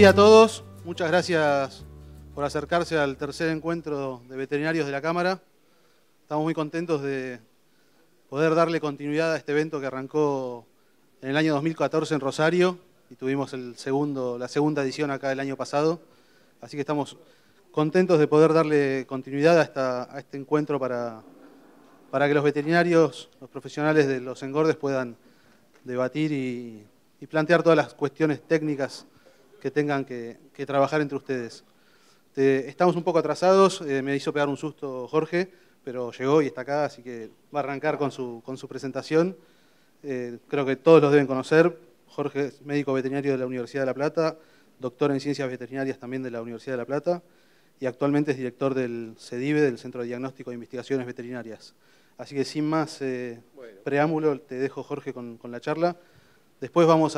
día a todos. Muchas gracias por acercarse al tercer encuentro de veterinarios de la Cámara. Estamos muy contentos de poder darle continuidad a este evento que arrancó en el año 2014 en Rosario y tuvimos la segunda edición acá el año pasado. Así que estamos contentos de poder darle continuidad a este encuentro para que los veterinarios, los profesionales de los engordes puedan debatir y plantear todas las cuestiones técnicas que tengan que trabajar entre ustedes. Estamos un poco atrasados, me hizo pegar un susto Jorge, pero llegó y está acá, así que va a arrancar con su presentación. Creo que todos los deben conocer. Jorge es médico veterinario de la Universidad de La Plata, doctor en Ciencias Veterinarias también de la Universidad de La Plata, y actualmente es director del CEDIVE, del Centro de Diagnóstico e Investigaciones Veterinarias. Así que sin más preámbulo, te dejo, Jorge, con la charla. Después vamos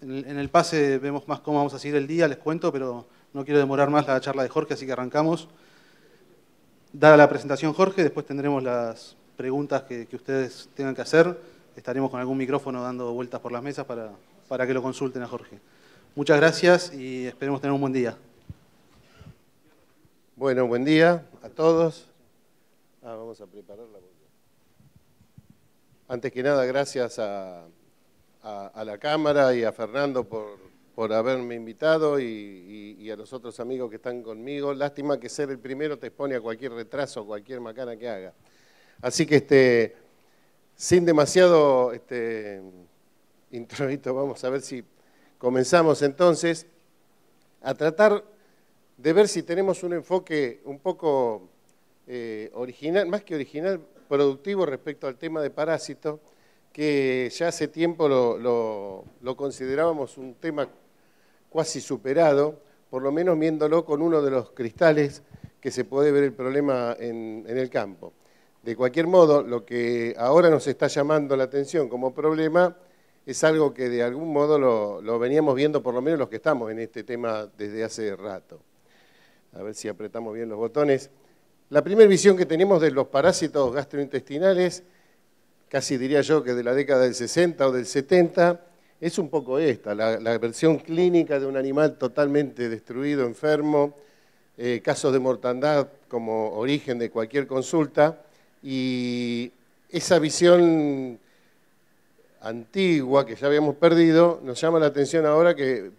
en el pase vemos más cómo vamos a seguir el día, les cuento, pero no quiero demorar más la charla de Jorge, así que arrancamos. Dada la presentación, Jorge, después tendremos las preguntas que ustedes tengan que hacer. Estaremos con algún micrófono dando vueltas por las mesas para que lo consulten a Jorge. Muchas gracias y esperemos tener un buen día. Bueno, buen día a todos. Vamos a prepararla. Antes que nada, gracias a la Cámara y a Fernando por haberme invitado y a los otros amigos que están conmigo. Lástima que ser el primero te expone a cualquier retraso, cualquier macana que haga. Así que sin demasiado introito, vamos a ver si comenzamos entonces a tratar de ver si tenemos un enfoque un poco original, más que original, productivo respecto al tema de parásitos, que ya hace tiempo lo considerábamos un tema cuasi superado, por lo menos viéndolo con uno de los cristales que se puede ver el problema en el campo. De cualquier modo, lo que ahora nos está llamando la atención como problema es algo que de algún modo lo veníamos viendo, por lo menos los que estamos en este tema desde hace rato. A ver si apretamos bien los botones. La primera visión que tenemos de los parásitos gastrointestinales, casi diría yo que de la década del 60 o del 70, es un poco esta, la versión clínica de un animal totalmente destruido, enfermo, casos de mortandad como origen de cualquier consulta, y esa visión antigua que ya habíamos perdido nos llama la atención ahora que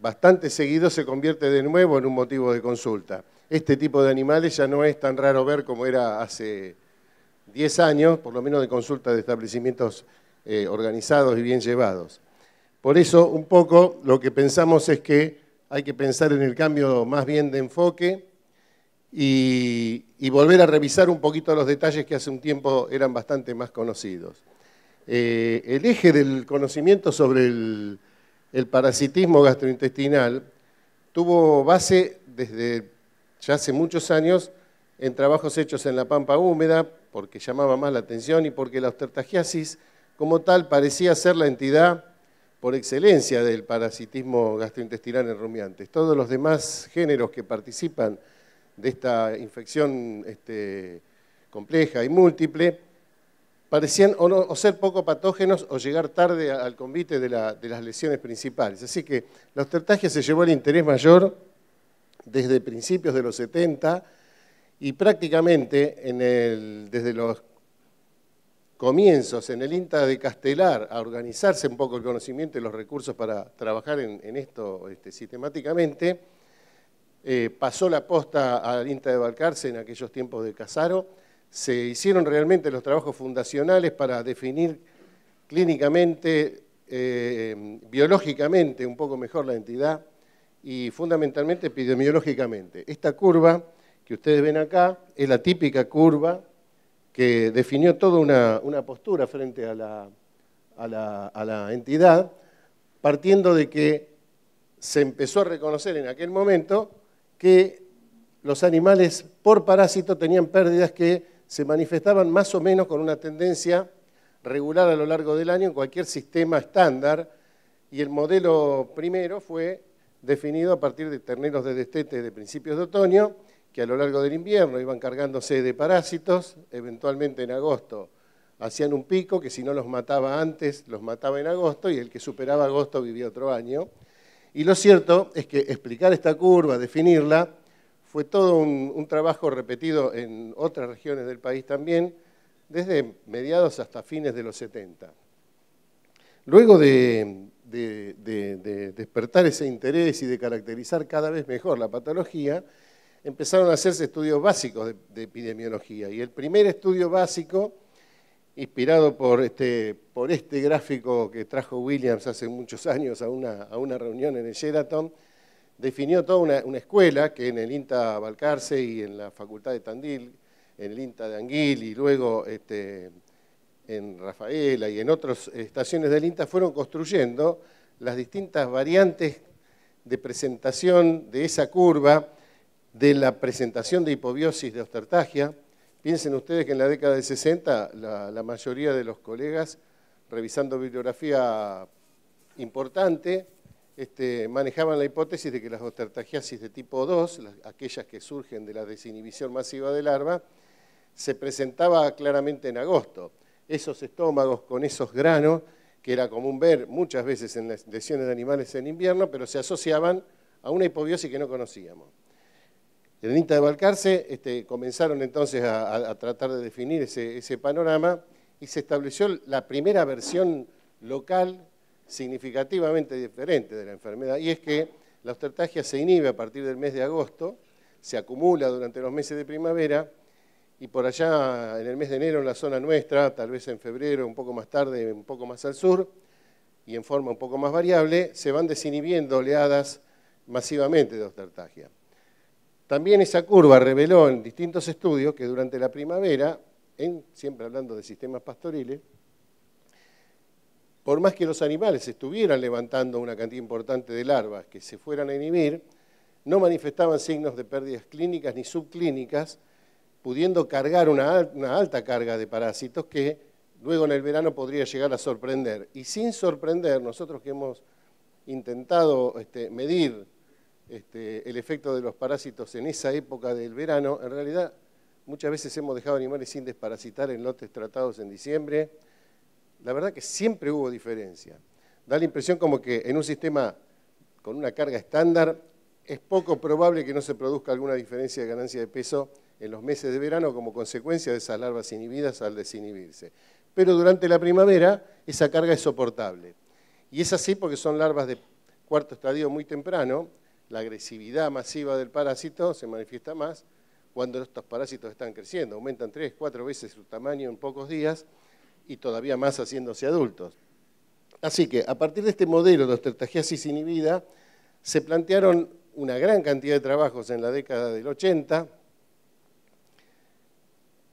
bastante seguido se convierte de nuevo en un motivo de consulta. Este tipo de animales ya no es tan raro ver como era hace 10 años, por lo menos de consulta de establecimientos organizados y bien llevados. Por eso, un poco, lo que pensamos es que hay que pensar en el cambio más bien de enfoque y volver a revisar un poquito los detalles que hace un tiempo eran bastante más conocidos. El eje del conocimiento sobre el parasitismo gastrointestinal tuvo base desde ya hace muchos años en trabajos hechos en la pampa húmeda, porque llamaba más la atención y porque la ostertagiasis como tal parecía ser la entidad por excelencia del parasitismo gastrointestinal en rumiantes. Todos los demás géneros que participan de esta infección compleja y múltiple parecían o ser poco patógenos o llegar tarde al convite de las lesiones principales. Así que la ostertagia se llevó el interés mayor desde principios de los 70 y prácticamente desde los comienzos en el INTA de Castelar a organizarse un poco el conocimiento y los recursos para trabajar en esto sistemáticamente, pasó la posta al INTA de Balcarce en aquellos tiempos de Casaro. Se hicieron realmente los trabajos fundacionales para definir clínicamente, biológicamente un poco mejor la entidad y fundamentalmente epidemiológicamente. Esta curva que ustedes ven acá es la típica curva que definió toda una postura frente a la entidad, partiendo de que se empezó a reconocer en aquel momento que los animales por parásito tenían pérdidas que se manifestaban más o menos con una tendencia regular a lo largo del año en cualquier sistema estándar, y el modelo primero fue definido a partir de terneros de destete de principios de otoño, que a lo largo del invierno iban cargándose de parásitos, eventualmente en agosto hacían un pico que si no los mataba antes, los mataba en agosto, y el que superaba agosto vivía otro año. Y lo cierto es que explicar esta curva, definirla, fue todo un trabajo repetido en otras regiones del país también, desde mediados hasta fines de los 70. Luego de despertar ese interés y de caracterizar cada vez mejor la patología, empezaron a hacerse estudios básicos de epidemiología. Y el primer estudio básico, inspirado por este gráfico que trajo Williams hace muchos años a una reunión en el Sheraton, definió toda una escuela que en el INTA Balcarce y en la Facultad de Tandil, en el INTA de Anguil y luego en Rafaela y en otras estaciones del INTA fueron construyendo las distintas variantes de presentación de esa curva, de la presentación de hipobiosis de Ostertagia. Piensen ustedes que en la década del 60 la mayoría de los colegas, revisando bibliografía importante, manejaban la hipótesis de que las ostertagiasis de tipo 2, aquellas que surgen de la desinhibición masiva de larva, se presentaba claramente en agosto. Esos estómagos con esos granos, que era común ver muchas veces en las lesiones de animales en invierno, pero se asociaban a una hipobiosis que no conocíamos. En el INTA de Balcarce comenzaron entonces a tratar de definir ese panorama y se estableció la primera versión local significativamente diferente de la enfermedad, y es que la ostertagia se inhibe a partir del mes de agosto, se acumula durante los meses de primavera, y por allá en el mes de enero en la zona nuestra, tal vez en febrero, un poco más tarde, un poco más al sur, y en forma un poco más variable, se van desinhibiendo oleadas masivamente de ostertagia. También esa curva reveló en distintos estudios que durante la primavera, siempre hablando de sistemas pastoriles, por más que los animales estuvieran levantando una cantidad importante de larvas que se fueran a inhibir, no manifestaban signos de pérdidas clínicas ni subclínicas, pudiendo cargar una alta carga de parásitos que luego en el verano podría llegar a sorprender. Y sin sorprender, nosotros que hemos intentado medir el efecto de los parásitos en esa época del verano, en realidad muchas veces hemos dejado animales sin desparasitar en lotes tratados en diciembre. La verdad que siempre hubo diferencia. Da la impresión como que en un sistema con una carga estándar es poco probable que no se produzca alguna diferencia de ganancia de peso en los meses de verano como consecuencia de esas larvas inhibidas al desinhibirse. Pero durante la primavera esa carga es soportable. Y es así porque son larvas de cuarto estadio muy temprano, la agresividad masiva del parásito se manifiesta más cuando estos parásitos están creciendo, aumentan 3, 4 veces su tamaño en pocos días y todavía más haciéndose adultos. Así que a partir de este modelo de ostertagiasis inhibida se plantearon una gran cantidad de trabajos en la década del 80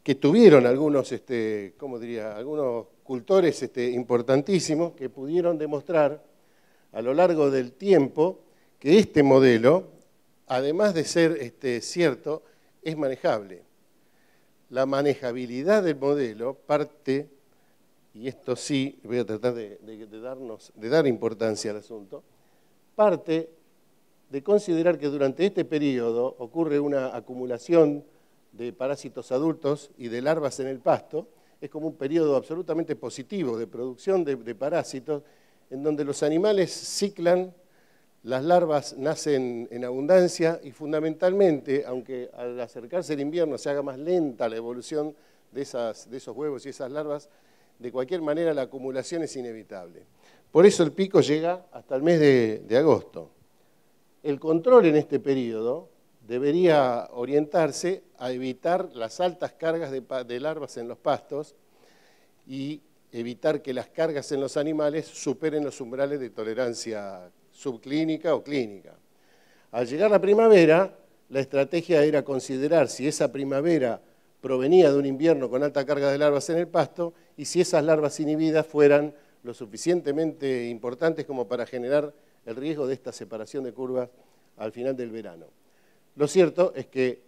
que tuvieron algunos, algunos cultores importantísimos que pudieron demostrar a lo largo del tiempo que este modelo, además de ser cierto, es manejable. La manejabilidad del modelo parte, y esto sí, voy a tratar de dar importancia al asunto, parte de considerar que durante este periodo ocurre una acumulación de parásitos adultos y de larvas en el pasto. Es como un periodo absolutamente positivo de producción de parásitos, en donde los animales ciclan, las larvas nacen en abundancia y fundamentalmente, aunque al acercarse el invierno se haga más lenta la evolución de esos huevos y esas larvas, de cualquier manera la acumulación es inevitable. Por eso el pico llega hasta el mes de agosto. El control en este periodo debería orientarse a evitar las altas cargas de larvas en los pastos y evitar que las cargas en los animales superen los umbrales de tolerancia subclínica o clínica. Al llegar la primavera, la estrategia era considerar si esa primavera provenía de un invierno con alta carga de larvas en el pasto y si esas larvas inhibidas fueran lo suficientemente importantes como para generar el riesgo de esta separación de curvas al final del verano. Lo cierto es que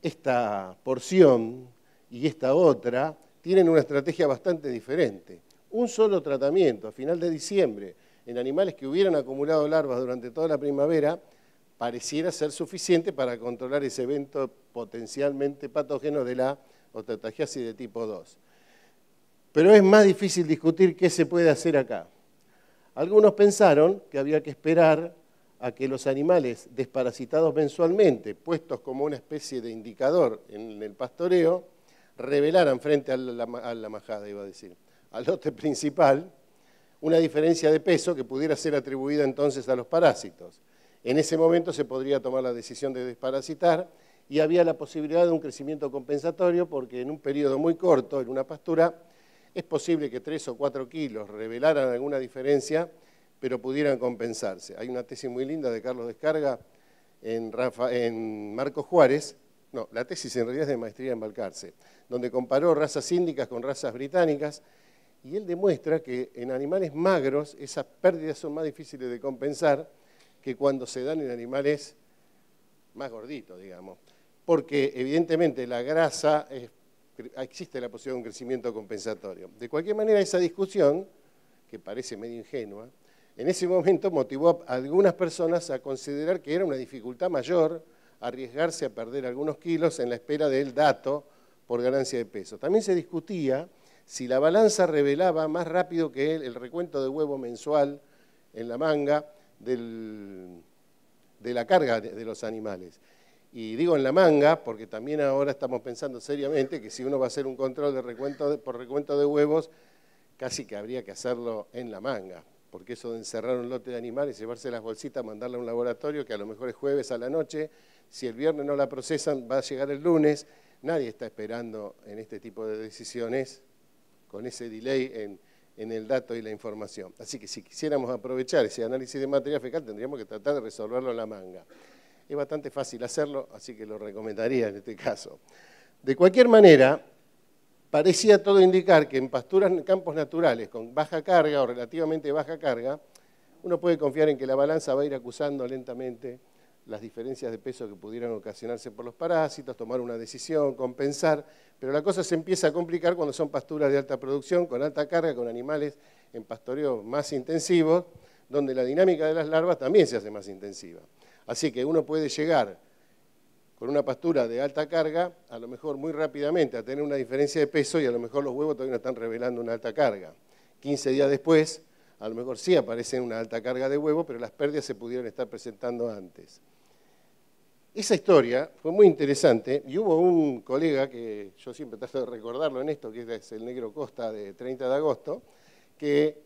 esta porción y esta otra tienen una estrategia bastante diferente. Un solo tratamiento a final de diciembre en animales que hubieran acumulado larvas durante toda la primavera pareciera ser suficiente para controlar ese evento potencialmente patógeno de la ostertagiasis de tipo 2. Pero es más difícil discutir qué se puede hacer acá. Algunos pensaron que había que esperar a que los animales desparasitados mensualmente, puestos como una especie de indicador en el pastoreo, revelaran frente a la majada, iba a decir, al lote principal, una diferencia de peso que pudiera ser atribuida entonces a los parásitos. En ese momento se podría tomar la decisión de desparasitar y había la posibilidad de un crecimiento compensatorio porque en un periodo muy corto, en una pastura, es posible que 3 o 4 kilos revelaran alguna diferencia, pero pudieran compensarse. Hay una tesis muy linda de Carlos Descarga en Marcos Juárez, no, la tesis en realidad es de maestría en Balcarce, donde comparó razas índicas con razas británicas, y él demuestra que en animales magros esas pérdidas son más difíciles de compensar que cuando se dan en animales más gorditos, digamos. Porque evidentemente la grasa, existe la posibilidad de un crecimiento compensatorio. De cualquier manera, esa discusión, que parece medio ingenua, en ese momento motivó a algunas personas a considerar que era una dificultad mayor arriesgarse a perder algunos kilos en la espera del dato por ganancia de peso. También se discutía si la balanza revelaba más rápido que el recuento de huevo mensual en la manga de la carga de los animales. Y digo en la manga porque también ahora estamos pensando seriamente que si uno va a hacer un control por recuento de huevos, casi que habría que hacerlo en la manga, porque eso de encerrar un lote de animales, llevarse las bolsitas, mandarla a un laboratorio, que a lo mejor es jueves a la noche, si el viernes no la procesan, va a llegar el lunes. Nadie está esperando en este tipo de decisiones con ese delay en el dato y la información. Así que si quisiéramos aprovechar ese análisis de material fecal, tendríamos que tratar de resolverlo en la manga. Es bastante fácil hacerlo, así que lo recomendaría en este caso. De cualquier manera, parecía todo indicar que en pasturas en campos naturales con baja carga o relativamente baja carga, uno puede confiar en que la balanza va a ir acusando lentamente las diferencias de peso que pudieran ocasionarse por los parásitos, tomar una decisión, compensar, pero la cosa se empieza a complicar cuando son pasturas de alta producción, con alta carga, con animales en pastoreo más intensivos, donde la dinámica de las larvas también se hace más intensiva. Así que uno puede llegar con una pastura de alta carga, a lo mejor muy rápidamente a tener una diferencia de peso y a lo mejor los huevos todavía no están revelando una alta carga. 15 días después, a lo mejor sí aparece una alta carga de huevo, pero las pérdidas se pudieron estar presentando antes. Esa historia fue muy interesante y hubo un colega, que yo siempre trato de recordarlo en esto, que es el Negro Costa de 30 de agosto, que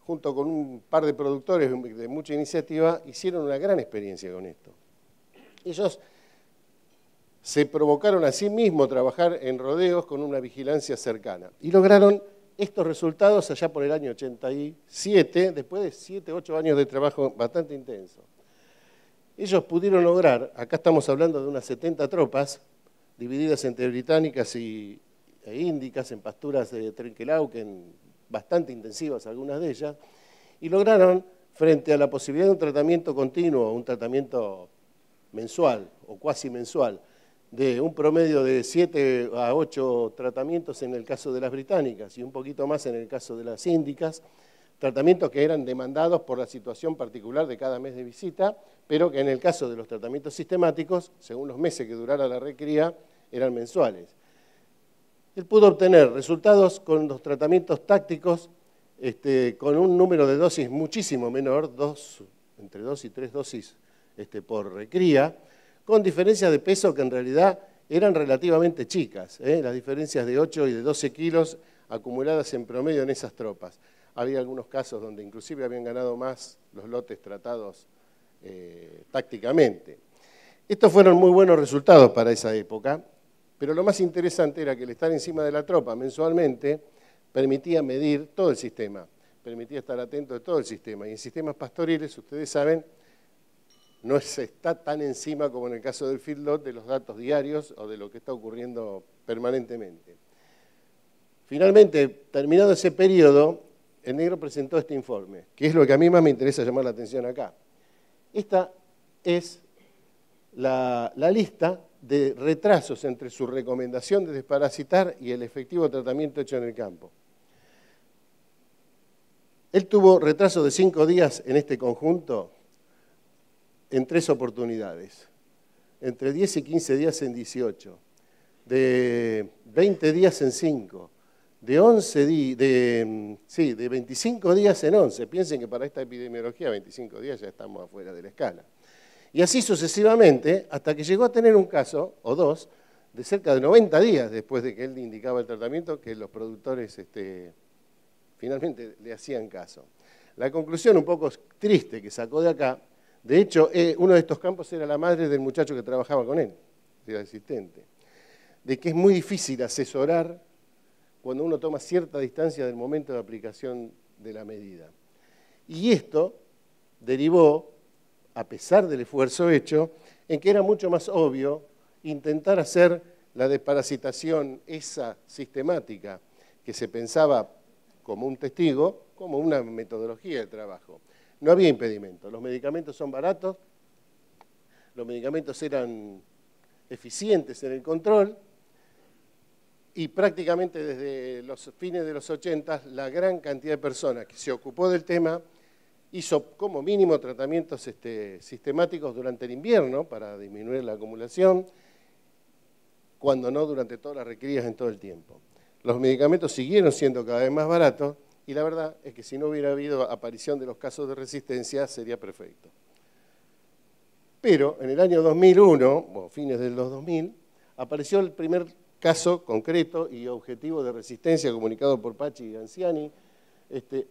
junto con un par de productores de mucha iniciativa hicieron una gran experiencia con esto. Ellos se provocaron a sí mismos trabajar en rodeos con una vigilancia cercana y lograron estos resultados allá por el año 87, después de 7, 8 años de trabajo bastante intenso. Ellos pudieron lograr, acá estamos hablando de unas 70 tropas, divididas entre británicas e índicas, en pasturas de Trenkelauken, bastante intensivas algunas de ellas, y lograron, frente a la posibilidad de un tratamiento continuo, un tratamiento mensual o cuasi mensual, de un promedio de 7 a 8 tratamientos en el caso de las británicas y un poquito más en el caso de las índicas, tratamientos que eran demandados por la situación particular de cada mes de visita, pero que en el caso de los tratamientos sistemáticos, según los meses que durara la recría, eran mensuales. Él pudo obtener resultados con los tratamientos tácticos con un número de dosis muchísimo menor, entre 2 y 3 dosis por recría, con diferencias de peso que en realidad eran relativamente chicas, las diferencias de 8 y de 12 kilos acumuladas en promedio en esas tropas. Había algunos casos donde inclusive habían ganado más los lotes tratados tácticamente. Estos fueron muy buenos resultados para esa época, pero lo más interesante era que el estar encima de la tropa mensualmente permitía medir todo el sistema, permitía estar atento de todo el sistema. Y en sistemas pastoriles, ustedes saben, no se está tan encima como en el caso del feedlot de los datos diarios o de lo que está ocurriendo permanentemente. Finalmente, terminado ese periodo, el Negro presentó este informe, que es lo que a mí más me interesa llamar la atención acá. Esta es la lista de retrasos entre su recomendación de desparasitar y el efectivo tratamiento hecho en el campo. Él tuvo retraso de 5 días en este conjunto en 3 oportunidades, entre 10 y 15 días en 18, de 20 días en 5, de 25 días en 11. Piensen que para esta epidemiología 25 días ya estamos afuera de la escala. Y así sucesivamente, hasta que llegó a tener un caso, o dos, de cerca de 90 días después de que él indicaba el tratamiento, que los productores finalmente le hacían caso. La conclusión un poco triste que sacó de acá, de hecho, uno de estos campos era la madre del muchacho que trabajaba con él, era asistente, de que es muy difícil asesorar cuando uno toma cierta distancia del momento de aplicación de la medida. Y esto derivó, a pesar del esfuerzo hecho, en que era mucho más obvio intentar hacer la desparasitación, esa sistemática que se pensaba como un testigo, como una metodología de trabajo. No había impedimento, los medicamentos son baratos, los medicamentos eran eficientes en el control, y prácticamente desde los fines de los 80, la gran cantidad de personas que se ocupó del tema hizo como mínimo tratamientos sistemáticos durante el invierno para disminuir la acumulación, cuando no durante todas las requeridas en todo el tiempo. Los medicamentos siguieron siendo cada vez más baratos y la verdad es que si no hubiera habido aparición de los casos de resistencia sería perfecto. Pero en el año 2001, o fines de los 2000, apareció el primer caso concreto y objetivo de resistencia comunicado por Pachi y Anciani,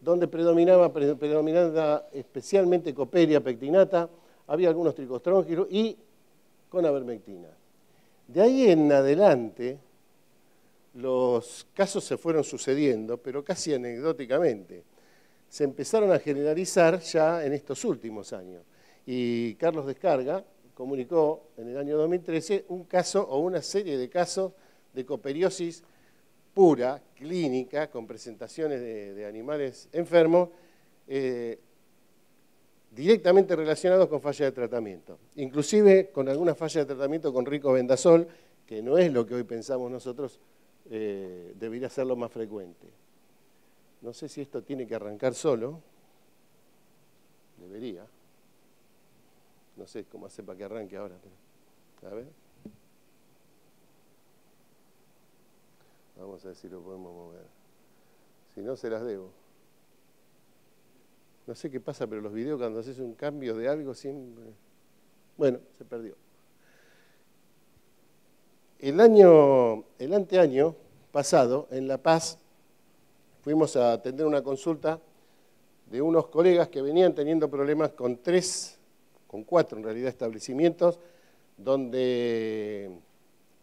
donde predominaba especialmente Coperia pectinata, había algunos tricostróngilos y con avermectina. De ahí en adelante, los casos se fueron sucediendo, pero casi anecdóticamente. Se empezaron a generalizar ya en estos últimos años. Y Carlos Descarga comunicó en el año 2013 un caso o una serie de casos de coperiosis pura, clínica, con presentaciones de animales enfermos, directamente relacionados con falla de tratamiento. Inclusive con alguna falla de tratamiento con ricobendazol, que no es lo que hoy pensamos nosotros, debería ser lo más frecuente. No sé si esto tiene que arrancar solo. Debería. No sé cómo hacer para que arranque ahora. Pero, a ver. Vamos a ver si lo podemos mover. Si no, se las debo. No sé qué pasa, pero los videos cuando haces un cambio de algo siempre... Bueno, se perdió. El anteaño pasado, en La Paz, fuimos a atender una consulta de unos colegas que venían teniendo problemas con cuatro en realidad establecimientos, donde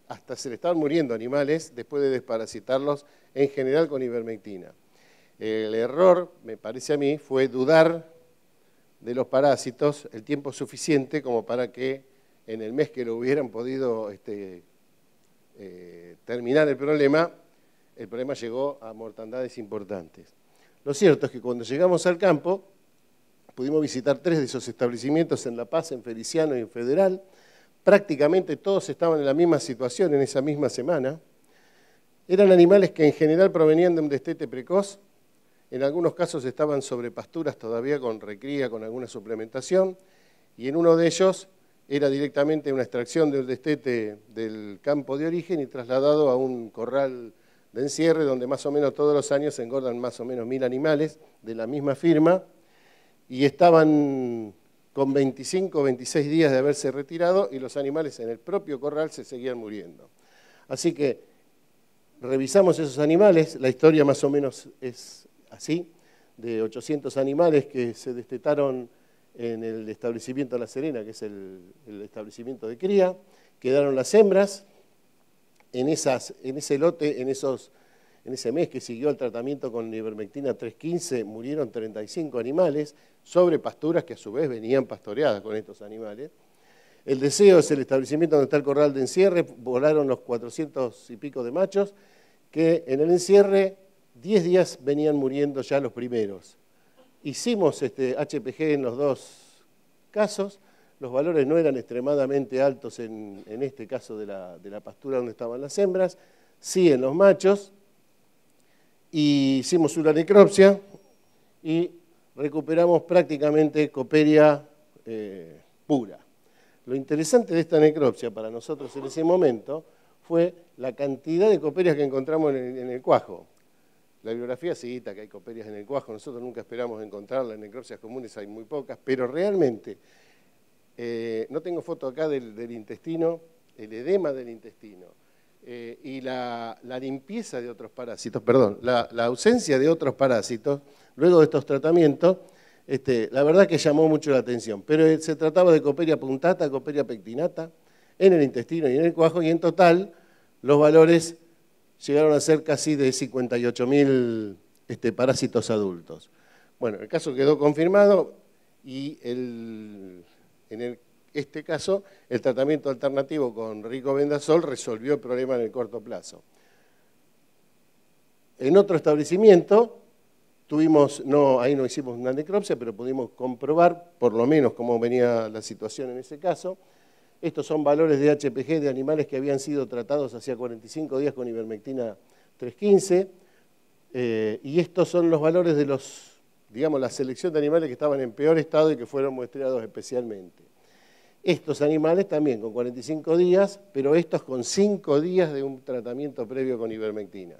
hasta se le estaban muriendo animales después de desparasitarlos, en general con ivermectina. El error, me parece a mí, fue dudar de los parásitos el tiempo suficiente como para que en el mes que lo hubieran podido terminar el problema llegó a mortandades importantes. Lo cierto es que cuando llegamos al campo, pudimos visitar 3 de esos establecimientos en La Paz, en Feliciano y en Federal. Prácticamente todos estaban en la misma situación en esa misma semana. Eran animales que en general provenían de un destete precoz. En algunos casos estaban sobre pasturas todavía con recría, con alguna suplementación. Y en uno de ellos era directamente una extracción del destete del campo de origen y trasladado a un corral de encierre donde más o menos todos los años se engordan más o menos 1000 animales de la misma firma y estaban con 25 o 26 días de haberse retirado y los animales en el propio corral se seguían muriendo. Así que revisamos esos animales, la historia más o menos es así, de 800 animales que se destetaron en el establecimiento La Serena, que es el establecimiento de cría, quedaron las hembras, en ese lote, en ese mes que siguió el tratamiento con ivermectina 315, murieron 35 animales sobre pasturas que a su vez venían pastoreadas con estos animales. El Deseo es el establecimiento donde está el corral de encierre, volaron los 400 y pico de machos, que en el encierre 10 días venían muriendo ya los primeros. Hicimos HPG en los dos casos, los valores no eran extremadamente altos en este caso de la pastura donde estaban las hembras, sí en los machos, y hicimos una necropsia y recuperamos prácticamente Coperia pura. Lo interesante de esta necropsia para nosotros en ese momento fue la cantidad de coperias que encontramos en el cuajo. La bibliografía cita que hay coperias en el cuajo, nosotros nunca esperamos encontrarlas, en necropsias comunes hay muy pocas, pero realmente, no tengo foto acá del intestino, el edema del intestino y la limpieza de otros parásitos, perdón, la ausencia de otros parásitos, luego de estos tratamientos, la verdad que llamó mucho la atención, pero se trataba de Coppelia punctata, Coppelia pectinata, en el intestino y en el cuajo, y en total los valores llegaron a ser casi de 58.000 parásitos adultos. Bueno, el caso quedó confirmado y en este caso el tratamiento alternativo con ricobendazol resolvió el problema en el corto plazo. En otro establecimiento ahí no hicimos una necropsia, pero pudimos comprobar por lo menos cómo venía la situación en ese caso. Estos son valores de HPG de animales que habían sido tratados hacía 45 días con ivermectina 315, y estos son los valores de la selección de animales que estaban en peor estado y que fueron muestreados especialmente. Estos animales también con 45 días, pero estos con 5 días de un tratamiento previo con ivermectina.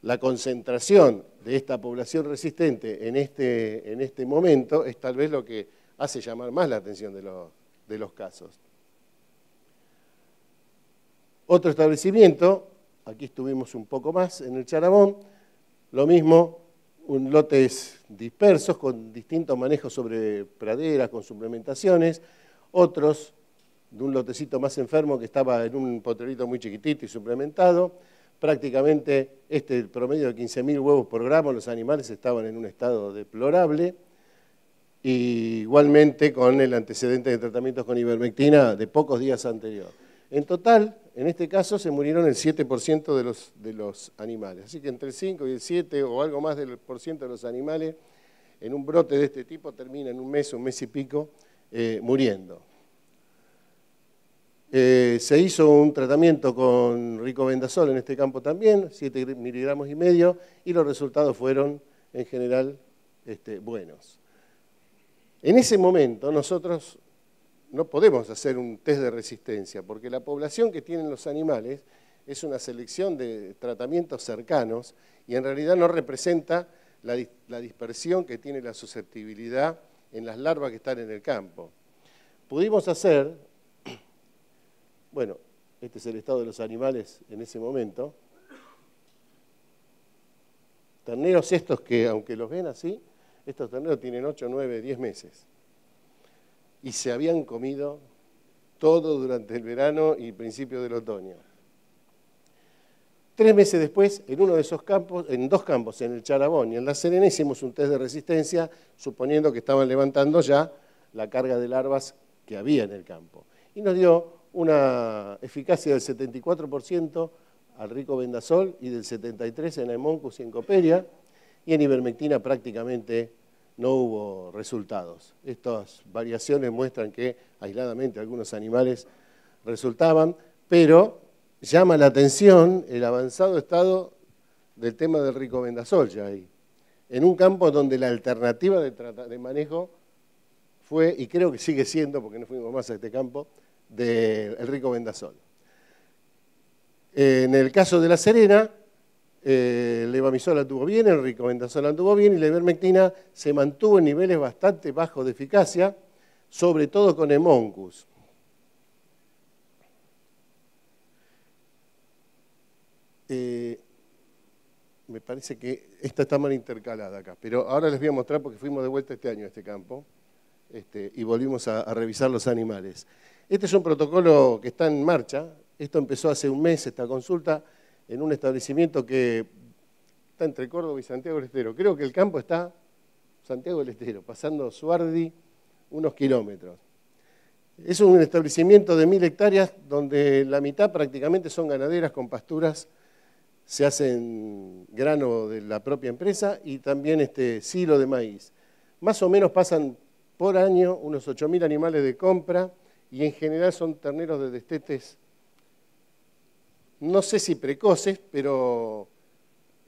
La concentración de esta población resistente en este momento es tal vez lo que hace llamar más la atención de los casos. Otro establecimiento, aquí estuvimos un poco más en el Charabón, lo mismo, lotes dispersos con distintos manejos sobre praderas, con suplementaciones, otros de un lotecito más enfermo que estaba en un potrerito muy chiquitito y suplementado. Prácticamente el promedio de 15.000 huevos por gramo, los animales estaban en un estado deplorable, y igualmente con el antecedente de tratamientos con ivermectina de pocos días anterior. En total, en este caso, se murieron el 7% de los animales. Así que entre el 5 y el 7 o algo más del por ciento de los animales en un brote de este tipo termina en un mes y pico muriendo. Se hizo un tratamiento con ricobendazol en este campo también, 7,5 miligramos, y los resultados fueron en general buenos. En ese momento nosotros no podemos hacer un test de resistencia, porque la población que tienen los animales es una selección de tratamientos cercanos y en realidad no representa la dispersión que tiene la susceptibilidad en las larvas que están en el campo. Pudimos hacer, bueno, este es el estado de los animales en ese momento, terneros estos que, aunque los ven así, estos terneros tienen 8, 9, 10 meses. Y se habían comido todo durante el verano y principio del otoño. 3 meses después, en uno de esos campos, en 2 campos, en el Charabón y en La Serena, hicimos un test de resistencia, suponiendo que estaban levantando ya la carga de larvas que había en el campo. Y nos dio una eficacia del 74% al ricobendazol y del 73% en Haemoncus y en Coppelia, y en ivermectina prácticamente no hubo resultados. Estas variaciones muestran que aisladamente algunos animales resultaban, pero llama la atención el avanzado estado del tema del ricobendazol ya ahí, en un campo donde la alternativa de manejo fue, y creo que sigue siendo, porque no fuimos más a este campo, del ricobendazol. En el caso de La Serena, el levamisol anduvo bien, el ricobendazol anduvo bien y la ivermectina se mantuvo en niveles bastante bajos de eficacia, sobre todo con Haemoncus. Me parece que esta está mal intercalada acá, pero ahora les voy a mostrar porque fuimos de vuelta este año a este campo y volvimos a revisar los animales. Este es un protocolo que está en marcha. Esto empezó hace un mes, esta consulta, en un establecimiento que está entre Córdoba y Santiago del Estero. Creo que el campo está Santiago del Estero, pasando Suardi unos kilómetros. Es un establecimiento de 1.000 hectáreas donde la mitad prácticamente son ganaderas con pasturas, se hacen grano de la propia empresa y también silo de maíz. Más o menos pasan por año unos 8.000 animales de compra y en general son terneros de destetes, no sé si precoces, pero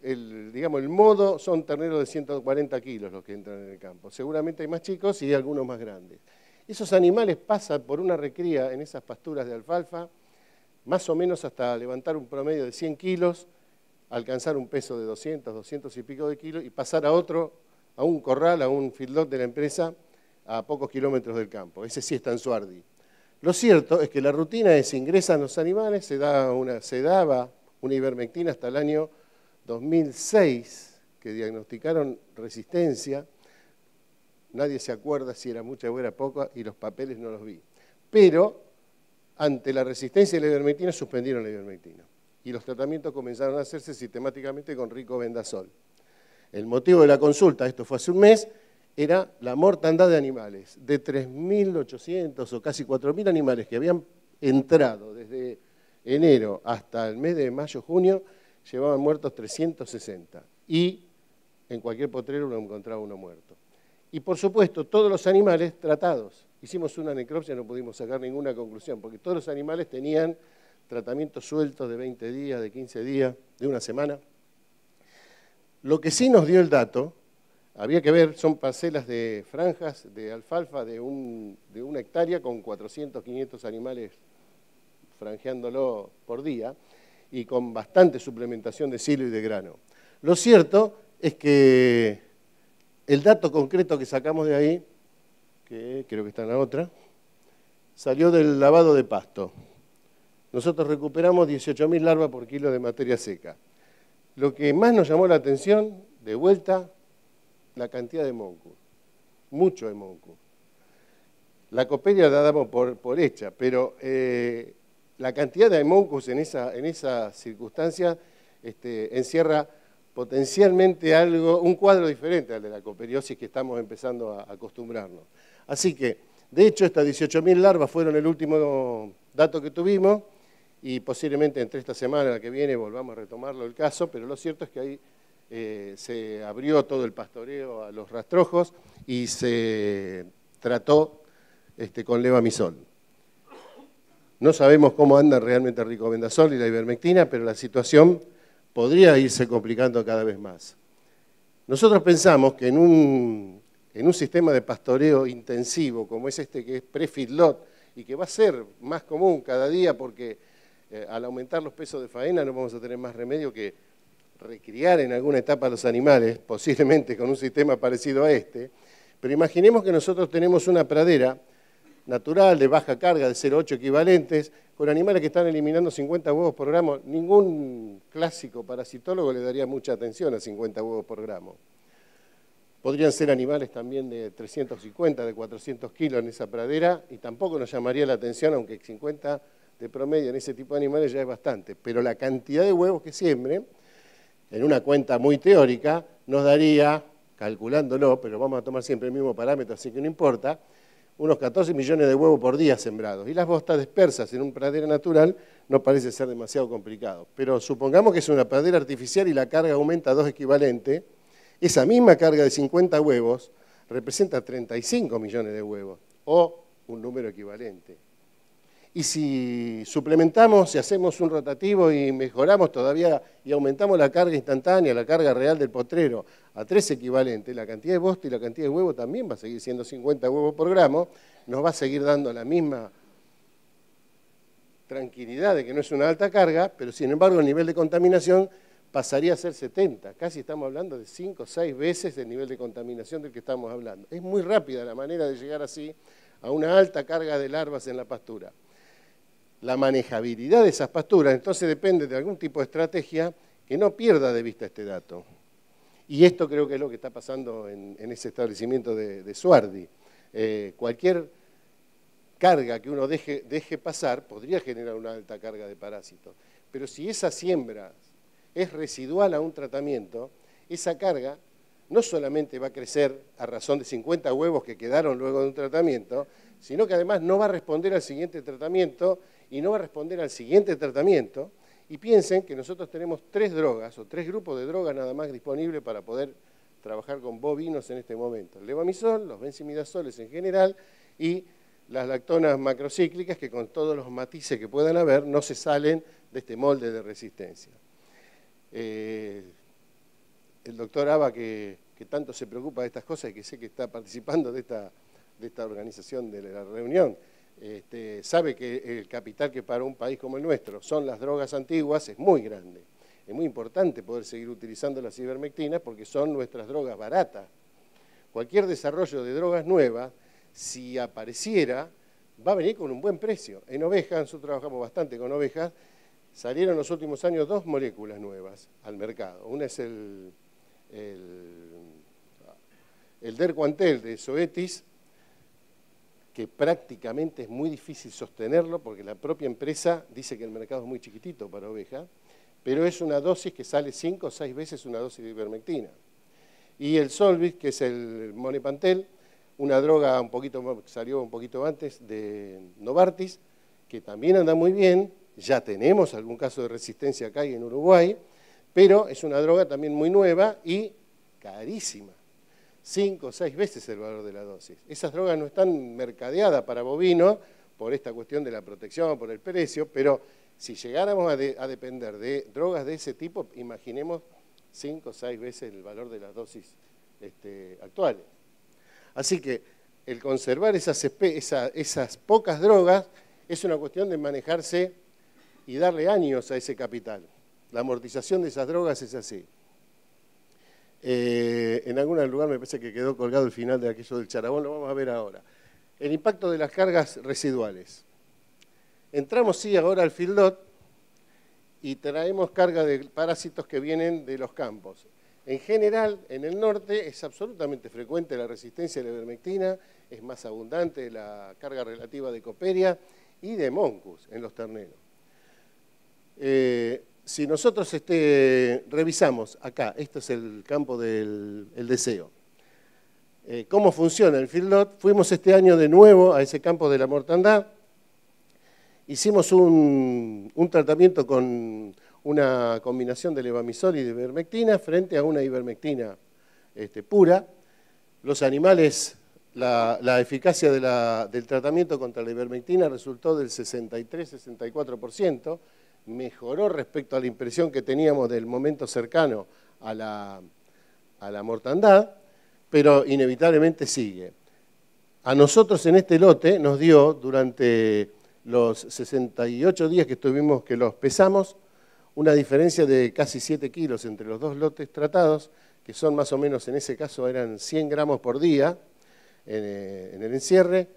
el modo son terneros de 140 kilos los que entran en el campo. Seguramente hay más chicos y algunos más grandes. Esos animales pasan por una recría en esas pasturas de alfalfa, más o menos hasta levantar un promedio de 100 kilos, alcanzar un peso de 200, 200 y pico de kilos y pasar a otro, a un corral, a un feedlot de la empresa, a pocos kilómetros del campo. Ese sí está en Suardi. Lo cierto es que la rutina es: ingresan los animales, se daba una ivermectina hasta el año 2006, que diagnosticaron resistencia. Nadie se acuerda si era mucha o era poca, y los papeles no los vi. Pero, ante la resistencia de la ivermectina, suspendieron la ivermectina. Y los tratamientos comenzaron a hacerse sistemáticamente con ricobendazol. El motivo de la consulta, esto fue hace un mes, era la mortandad de animales. De 3.800 o casi 4.000 animales que habían entrado desde enero hasta el mes de mayo-junio, llevaban muertos 360. Y en cualquier potrero uno encontraba uno muerto. Y por supuesto, todos los animales tratados. Hicimos una necropsia, no pudimos sacar ninguna conclusión, porque todos los animales tenían tratamientos sueltos de 20 días, de 15 días, de una semana. Lo que sí nos dio el dato, había que ver, son parcelas de franjas de alfalfa de una hectárea con 400, 500 animales franjeándolo por día y con bastante suplementación de silo y de grano. Lo cierto es que el dato concreto que sacamos de ahí, que creo que está en la otra, salió del lavado de pasto. Nosotros recuperamos 18.000 larvas por kilo de materia seca. Lo que más nos llamó la atención, de vuelta, la cantidad de moncus. Mucho de moncus. La copelia la damos por hecha, pero la cantidad de moncus en esa circunstancia encierra potencialmente un cuadro diferente al de la coperiosis que estamos empezando a acostumbrarnos. Así que, de hecho, estas 18.000 larvas fueron el último dato que tuvimos, y posiblemente entre esta semana y la que viene volvamos a retomarlo el caso, pero lo cierto es que ahí se abrió todo el pastoreo a los rastrojos y se trató con levamisol. No sabemos cómo anda realmente el ricobendazol y la ivermectina, pero la situación podría irse complicando cada vez más. Nosotros pensamos que en un sistema de pastoreo intensivo, como es este que es pre-feedlot, y que va a ser más común cada día porque al aumentar los pesos de faena no vamos a tener más remedio que recriar en alguna etapa a los animales, posiblemente con un sistema parecido a este, pero imaginemos que nosotros tenemos una pradera natural de baja carga de 0,8 equivalentes, con animales que están eliminando 50 huevos por gramo. Ningún clásico parasitólogo le daría mucha atención a 50 huevos por gramo. Podrían ser animales también de 350, de 400 kilos en esa pradera, y tampoco nos llamaría la atención, aunque 50 de promedio en ese tipo de animales ya es bastante. Pero la cantidad de huevos que siembren, en una cuenta muy teórica, nos daría, calculándolo, pero vamos a tomar siempre el mismo parámetro, así que no importa, unos 14 millones de huevos por día sembrados. Y las bostas dispersas en una pradera natural no parece ser demasiado complicado. Pero supongamos que es una pradera artificial y la carga aumenta a 2 equivalentes, esa misma carga de 50 huevos representa 35 millones de huevos, o un número equivalente. Y si suplementamos, si hacemos un rotativo y mejoramos todavía y aumentamos la carga instantánea, la carga real del potrero a 3 equivalentes, la cantidad de bosta y la cantidad de huevo también va a seguir siendo 50 huevos por gramo, nos va a seguir dando la misma tranquilidad de que no es una alta carga, pero sin embargo el nivel de contaminación pasaría a ser 70, casi estamos hablando de 5 o 6 veces el nivel de contaminación del que estamos hablando. Es muy rápida la manera de llegar así a una alta carga de larvas en la pastura. La manejabilidad de esas pasturas, entonces depende de algún tipo de estrategia que no pierda de vista este dato. Y esto creo que es lo que está pasando en ese establecimiento de Suardi. Cualquier carga que uno deje pasar podría generar una alta carga de parásitos. Pero si esa siembra es residual a un tratamiento, esa carga no solamente va a crecer a razón de 50 huevos que quedaron luego de un tratamiento, sino que además no va a responder al siguiente tratamiento y no va a responder al siguiente tratamiento. Y piensen que nosotros tenemos 3 drogas o 3 grupos de drogas nada más disponibles para poder trabajar con bovinos en este momento. El levamisol, los benzimidazoles en general y las lactonas macrocíclicas que con todos los matices que puedan haber no se salen de este molde de resistencia. El doctor Aba, que tanto se preocupa de estas cosas y que sé que está participando de esta organización de la reunión, sabe que el capital que para un país como el nuestro son las drogas antiguas es muy grande. Es muy importante poder seguir utilizando las ivermectinas porque son nuestras drogas baratas. Cualquier desarrollo de drogas nuevas, si apareciera, va a venir con un buen precio. En ovejas, nosotros trabajamos bastante con ovejas, salieron en los últimos años 2 moléculas nuevas al mercado. Una es el Derquantel de Zoetis, que prácticamente es muy difícil sostenerlo porque la propia empresa dice que el mercado es muy chiquitito para ovejas, pero es una dosis que sale 5 o 6 veces una dosis de ivermectina. Y el Solvis, que es el Monepantel, una droga salió un poquito antes de Novartis, que también anda muy bien, ya tenemos algún caso de resistencia acá y en Uruguay, pero es una droga también muy nueva y carísima. 5 o 6 veces el valor de la dosis. Esas drogas no están mercadeadas para bovinos por esta cuestión de la protección, por el precio, pero si llegáramos a depender de drogas de ese tipo, imaginemos 5 o 6 veces el valor de las dosis actuales. Así que el conservar esas pocas drogas es una cuestión de manejarse y darle años a ese capital. La amortización de esas drogas es así. En algún lugar me parece que quedó colgado el final de aquello del charabón, lo vamos a ver ahora. El impacto de las cargas residuales. Entramos sí ahora al feedlot y traemos carga de parásitos que vienen de los campos. En general, en el norte es absolutamente frecuente la resistencia de la ivermectina, es más abundante la carga relativa de coperia y de moncus en los terneros. Si nosotros revisamos acá, este es el campo del deseo, cómo funciona el feedlot, fuimos este año de nuevo a ese campo de la mortandad, hicimos un tratamiento con una combinación de levamisol y de ivermectina frente a una ivermectina pura. Los animales, la eficacia del tratamiento contra la ivermectina resultó del 63-64%, mejoró respecto a la impresión que teníamos del momento cercano a la mortandad, pero inevitablemente sigue. A nosotros en este lote nos dio, durante los 68 días que estuvimos, que los pesamos, una diferencia de casi 7 kilos entre los dos lotes tratados, que son más o menos, en ese caso eran 100 gramos por día en el encierre,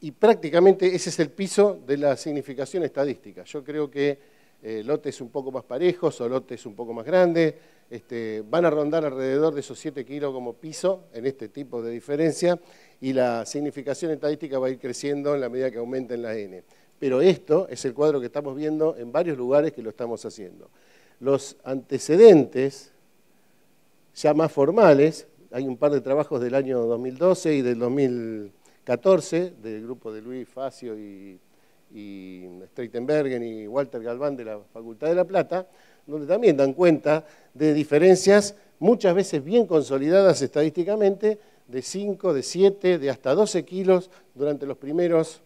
y prácticamente ese es el piso de la significación estadística. Yo creo que lotes un poco más parejos o lotes un poco más grandes van a rondar alrededor de esos 7 kilos como piso en este tipo de diferencia, y la significación estadística va a ir creciendo en la medida que aumenten la N. Pero esto es el cuadro que estamos viendo en varios lugares que lo estamos haciendo. Los antecedentes ya más formales, hay un par de trabajos del año 2012 y del 2014, del grupo de Luis Facio y Streitenbergen y Walter Galván de la Facultad de La Plata, donde también dan cuenta de diferencias muchas veces bien consolidadas estadísticamente, de 5, de 7, de hasta 12 kilos durante los primeros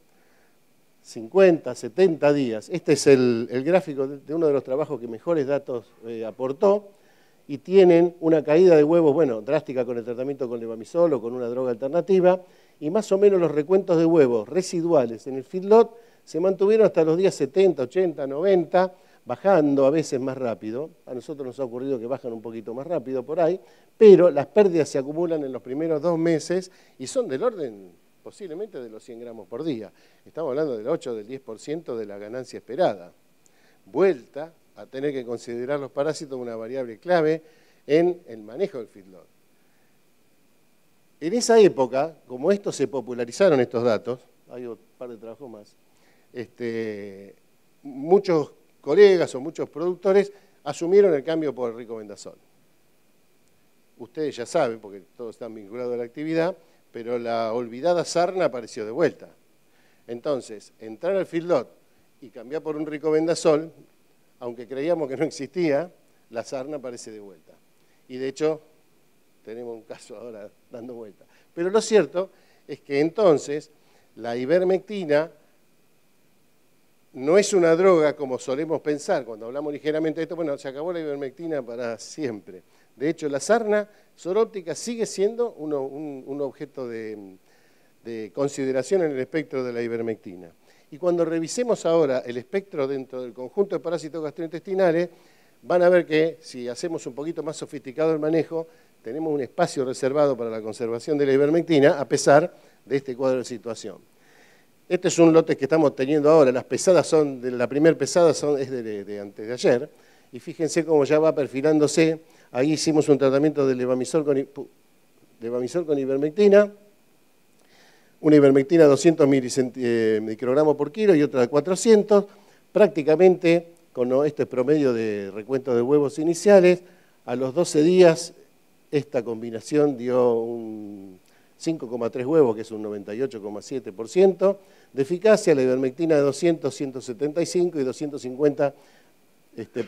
50, 70 días. Este es el gráfico de uno de los trabajos que mejores datos aportó, y tienen una caída de huevos, bueno, drástica con el tratamiento con levamisol o con una droga alternativa, y más o menos los recuentos de huevos residuales en el feedlot se mantuvieron hasta los días 70, 80, 90, bajando a veces más rápido. A nosotros nos ha ocurrido que bajan un poquito más rápido por ahí, pero las pérdidas se acumulan en los primeros 2 meses y son del orden posiblemente de los 100 gramos por día. Estamos hablando del 8 o del 10% de la ganancia esperada. Vuelta a tener que considerar los parásitos una variable clave en el manejo del feedlot. En esa época, como se popularizaron estos datos, hay un par de trabajos más, muchos colegas o muchos productores asumieron el cambio por el ricobendazol. Ustedes ya saben, porque todos están vinculados a la actividad, pero la olvidada sarna apareció de vuelta. Entonces, entrar al feedlot y cambiar por un ricobendazol, aunque creíamos que no existía, la sarna aparece de vuelta. Y de hecho, tenemos un caso ahora dando vuelta. Pero lo cierto es que entonces la ivermectina no es una droga como solemos pensar cuando hablamos ligeramente de esto. Bueno, se acabó la ivermectina para siempre. De hecho, la sarna zoonótica sigue siendo un objeto de consideración en el espectro de la ivermectina. Y cuando revisemos ahora el espectro dentro del conjunto de parásitos gastrointestinales, van a ver que si hacemos un poquito más sofisticado el manejo, tenemos un espacio reservado para la conservación de la ivermectina, a pesar de este cuadro de situación. Este es un lote que estamos teniendo ahora, las pesadas son, la primera pesada es de antes de ayer, y fíjense cómo ya va perfilándose. Ahí hicimos un tratamiento de levamisol con ivermectina, una ivermectina de 200 microgramos por kilo y otra de 400, prácticamente, con este promedio de recuento de huevos iniciales, a los 12 días esta combinación dio un 5,3 huevos, que es un 98,7% de eficacia, la ivermectina de 200, 175 y 250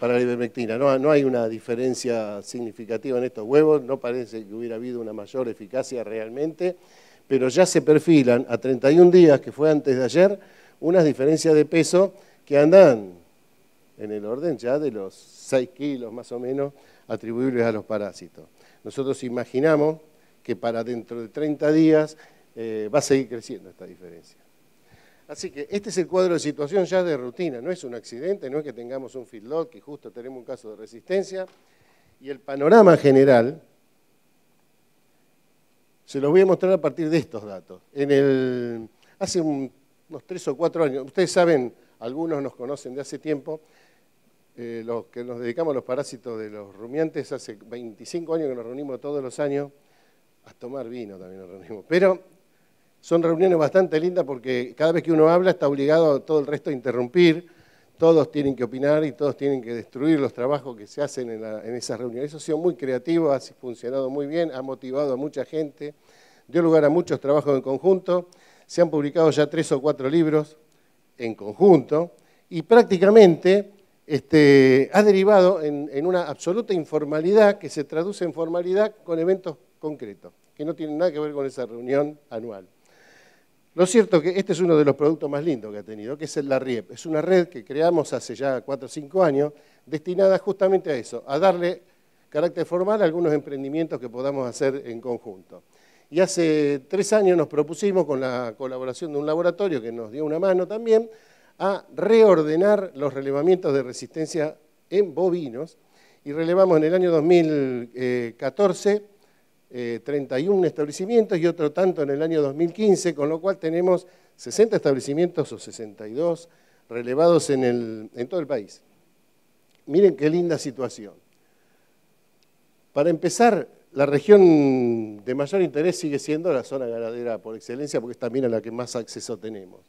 para la ivermectina. No hay una diferencia significativa en estos huevos, no parece que hubiera habido una mayor eficacia realmente, pero ya se perfilan a 31 días, que fue antes de ayer, unas diferencias de peso que andan en el orden ya de los 6 kilos más o menos atribuibles a los parásitos. Nosotros imaginamos que para dentro de 30 días va a seguir creciendo esta diferencia. Así que este es el cuadro de situación ya de rutina, no es un accidente, no es que tengamos un feedlot, que justo tenemos un caso de resistencia, y el panorama general se los voy a mostrar a partir de estos datos. Hace unos 3 o 4 años, ustedes saben, algunos nos conocen de hace tiempo, los que nos dedicamos a los parásitos de los rumiantes, hace 25 años que nos reunimos todos los años, a tomar vino también nos reunimos, pero son reuniones bastante lindas porque cada vez que uno habla está obligado a todo el resto a interrumpir, todos tienen que opinar y todos tienen que destruir los trabajos que se hacen en esas reuniones. Eso ha sido muy creativo, ha funcionado muy bien, ha motivado a mucha gente, dio lugar a muchos trabajos en conjunto, se han publicado ya 3 o 4 libros en conjunto y prácticamente ha derivado en una absoluta informalidad que se traduce en formalidad con eventos concretos, que no tienen nada que ver con esa reunión anual. Lo cierto es que este es uno de los productos más lindos que ha tenido, que es la RIEP. Es una red que creamos hace ya 4 o 5 años, destinada justamente a eso, a darle carácter formal a algunos emprendimientos que podamos hacer en conjunto. Y hace 3 años nos propusimos, con la colaboración de un laboratorio que nos dio una mano también, a reordenar los relevamientos de resistencia en bovinos, y relevamos en el año 2014 31 establecimientos y otro tanto en el año 2015, con lo cual tenemos 60 establecimientos o 62 relevados en todo el país. Miren qué linda situación. Para empezar, la región de mayor interés sigue siendo la zona ganadera por excelencia, porque es también a la que más acceso tenemos.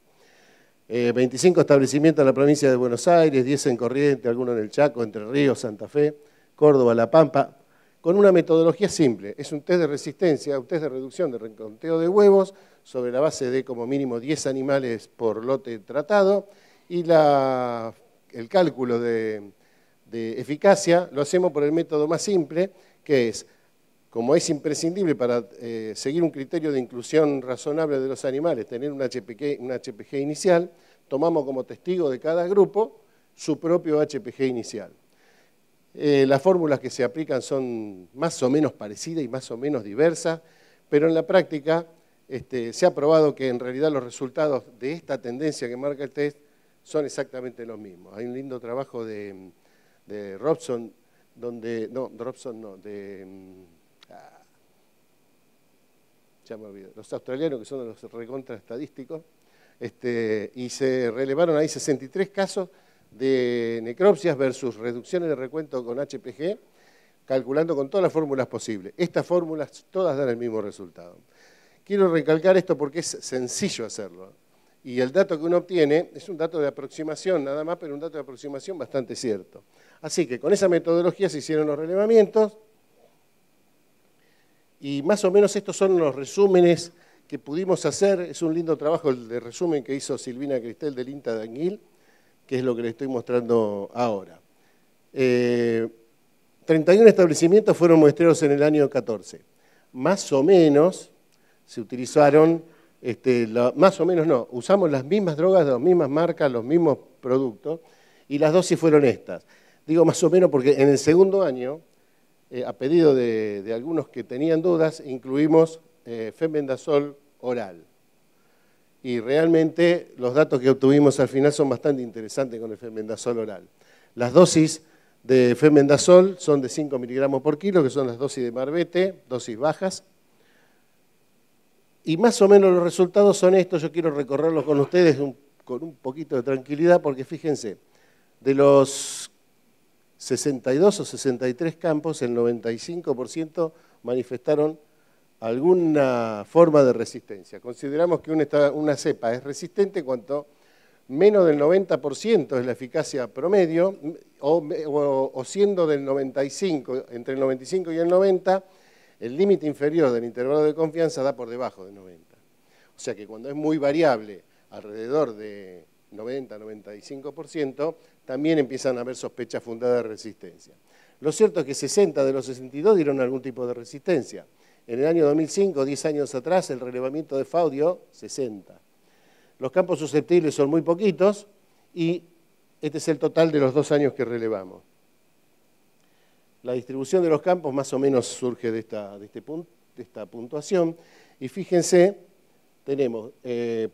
25 establecimientos en la provincia de Buenos Aires, 10 en Corrientes, algunos en el Chaco, Entre Ríos, Santa Fe, Córdoba, La Pampa, con una metodología simple. Es un test de resistencia, un test de reducción de reconteo de huevos sobre la base de como mínimo 10 animales por lote tratado y el cálculo de eficacia lo hacemos por el método más simple, que es, como es imprescindible para seguir un criterio de inclusión razonable de los animales, tener un HPG inicial, tomamos como testigo de cada grupo su propio HPG inicial. Las fórmulas que se aplican son más o menos parecidas y más o menos diversas, pero en la práctica se ha probado que en realidad los resultados de esta tendencia que marca el test son exactamente los mismos. Hay un lindo trabajo de Robson, ya me olvidé, los australianos que son los recontra estadísticos, y se relevaron ahí 63 casos de necropsias versus reducciones de recuento con HPG, calculando con todas las fórmulas posibles. Estas fórmulas todas dan el mismo resultado. Quiero recalcar esto porque es sencillo hacerlo. Y el dato que uno obtiene es un dato de aproximación nada más, pero un dato de aproximación bastante cierto. Así que con esa metodología se hicieron los relevamientos y más o menos estos son los resúmenes que pudimos hacer. Es un lindo trabajo el de resumen que hizo Silvina Cristel del INTA de Anguil, que es lo que les estoy mostrando ahora. 31 establecimientos fueron muestreados en el año 14. Más o menos se utilizaron, más o menos no, usamos las mismas drogas, las mismas marcas, los mismos productos, y las dosis fueron estas. Digo más o menos porque en el segundo año, a pedido de algunos que tenían dudas, incluimos fenbendazol oral. y realmente los datos que obtuvimos al final son bastante interesantes con el fenbendazol oral. Las dosis de fenbendazol son de 5 miligramos por kilo, que son las dosis de Marbete, dosis bajas. Y más o menos los resultados son estos. Yo quiero recorrerlos con ustedes con un poquito de tranquilidad, porque fíjense, de los 62 o 63 campos, el 95% manifestaron alguna forma de resistencia. Consideramos que una cepa es resistente cuanto menos del 90% es la eficacia promedio, o siendo del 95, entre el 95 y el 90, el límite inferior del intervalo de confianza da por debajo de 90. O sea que cuando es muy variable, alrededor de 90-95%, también empiezan a haber sospechas fundadas de resistencia. Lo cierto es que 60 de los 62 dieron algún tipo de resistencia. En el año 2005, 10 años atrás, el relevamiento de FAO dio 60. Los campos susceptibles son muy poquitos y este es el total de los 2 años que relevamos. La distribución de los campos más o menos surge de esta puntuación y fíjense, tenemos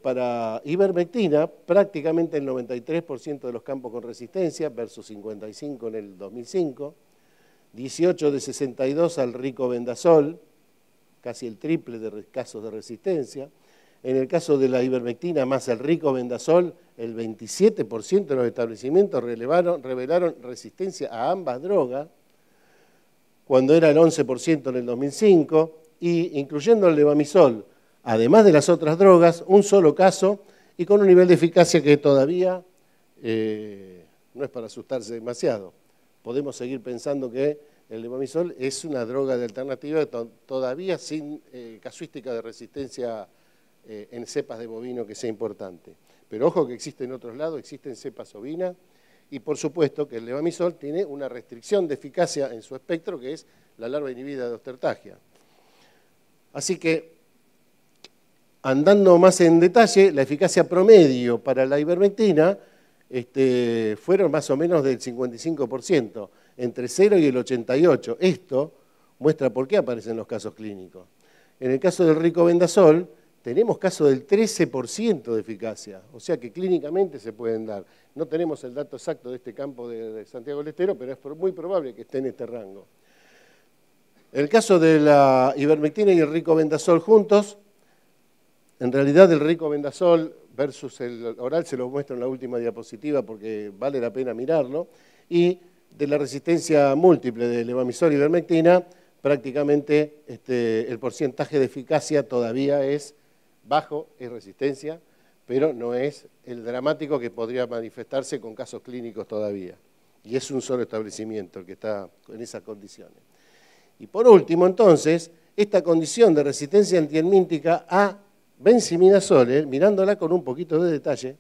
para ivermectina prácticamente el 93% de los campos con resistencia versus 55 en el 2005, 18 de 62 al ricobendazol, casi el triple de casos de resistencia. En el caso de la ivermectina más el ricobendazol, el 27% de los establecimientos revelaron resistencia a ambas drogas, cuando era el 11% en el 2005, y incluyendo el levamisol, además de las otras drogas, un solo caso y con un nivel de eficacia que todavía no es para asustarse demasiado. Podemos seguir pensando que el levamisol es una droga de alternativa todavía sin casuística de resistencia en cepas de bovino que sea importante. Pero ojo que existe en otros lados, existen cepas ovinas, y por supuesto que el levamisol tiene una restricción de eficacia en su espectro, que es la larva inhibida de Ostertagia. Así que, andando más en detalle, la eficacia promedio para la ivermectina fueron más o menos del 55%, entre 0 y el 88%. Esto muestra por qué aparecen los casos clínicos. En el caso del ricobendazol, tenemos casos del 13% de eficacia, o sea que clínicamente se pueden dar. No tenemos el dato exacto de este campo de Santiago del Estero, pero es muy probable que esté en este rango. El caso de la ivermectina y el ricobendazol juntos, en realidad el ricobendazol versus el oral se lo muestro en la última diapositiva porque vale la pena mirarlo, y de la resistencia múltiple de levamisol y ivermectina, prácticamente el porcentaje de eficacia todavía es bajo, es resistencia, pero no es el dramático que podría manifestarse con casos clínicos todavía. Y es un solo establecimiento el que está en esas condiciones. Y por último, entonces, esta condición de resistencia antihelmíntica a benzimidazole, mirándola con un poquito de detalle,